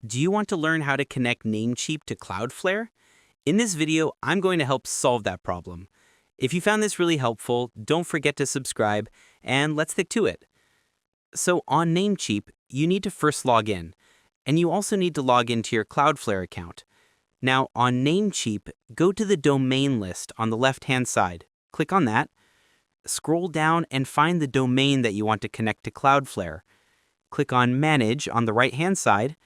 Do you want to learn how to connect Namecheap to Cloudflare? In this video, I'm going to help solve that problem. If you found this really helpful, don't forget to subscribe, and let's stick to it. So on Namecheap, you need to first log in, and you also need to log into your Cloudflare account. Now on Namecheap, go to the domain list on the left-hand side. Click on that. Scroll down and find the domain that you want to connect to Cloudflare. Click on Manage on the right-hand side.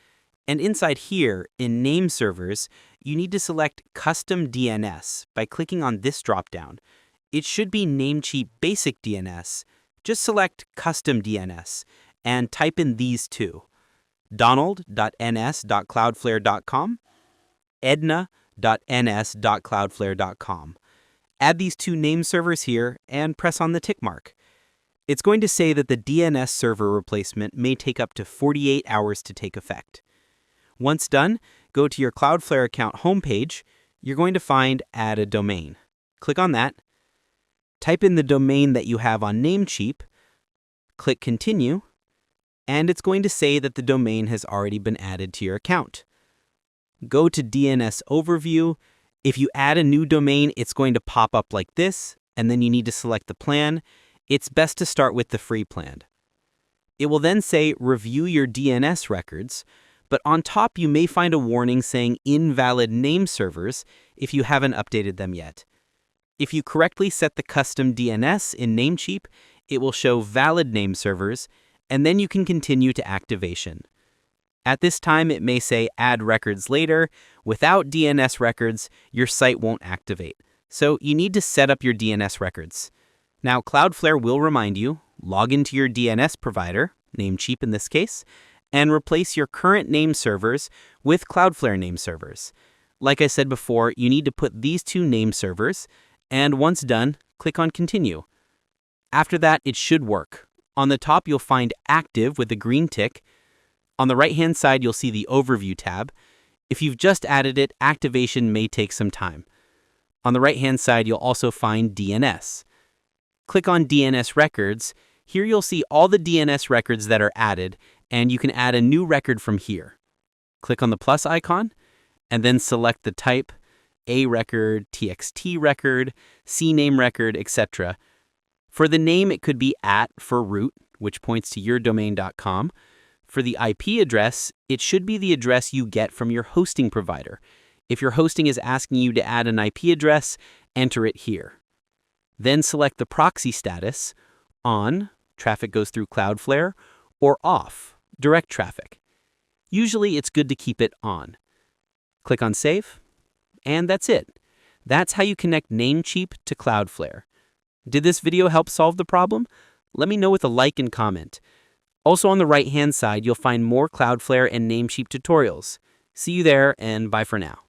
And inside here, in Nameservers, you need to select Custom DNS by clicking on this dropdown. It should be Namecheap Basic DNS. Just select Custom DNS and type in these two: donald.ns.cloudflare.com, edna.ns.cloudflare.com. Add these two name servers here and press on the tick mark. It's going to say that the DNS server replacement may take up to 48 hours to take effect. Once done, go to your Cloudflare account homepage. You're going to find Add a Domain. Click on that. Type in the domain that you have on Namecheap. Click Continue. And it's going to say that the domain has already been added to your account. Go to DNS Overview. If you add a new domain, it's going to pop up like this, and then you need to select the plan. It's best to start with the free plan. It will then say Review your DNS records. But on top, you may find a warning saying invalid name servers if you haven't updated them yet. If you correctly set the custom DNS in Namecheap, it will show valid name servers, and then you can continue to activation. At this time, it may say add records later. Without DNS records, your site won't activate. So you need to set up your DNS records. Now, Cloudflare will remind you, log into your DNS provider, Namecheap in this case, and replace your current name servers with Cloudflare name servers. Like I said before, you need to put these two name servers, and once done, click on Continue. After that, it should work. On the top, you'll find Active with a green tick. On the right-hand side, you'll see the Overview tab. If you've just added it, activation may take some time. On the right-hand side, you'll also find DNS. Click on DNS Records. Here you'll see all the DNS records that are added, and you can add a new record from here. Click on the plus icon, and then select the type: A record, TXT record, CNAME record, etc. For the name, it could be @ for root, which points to yourdomain.com. For the IP address, it should be the address you get from your hosting provider. If your hosting is asking you to add an IP address, enter it here. Then select the proxy status: on, traffic goes through Cloudflare, or off, direct traffic. Usually it's good to keep it on. Click on Save, and that's it. That's how you connect Namecheap to Cloudflare. Did this video help solve the problem? Let me know with a like and comment. Also on the right-hand side, you'll find more Cloudflare and Namecheap tutorials. See you there, and bye for now.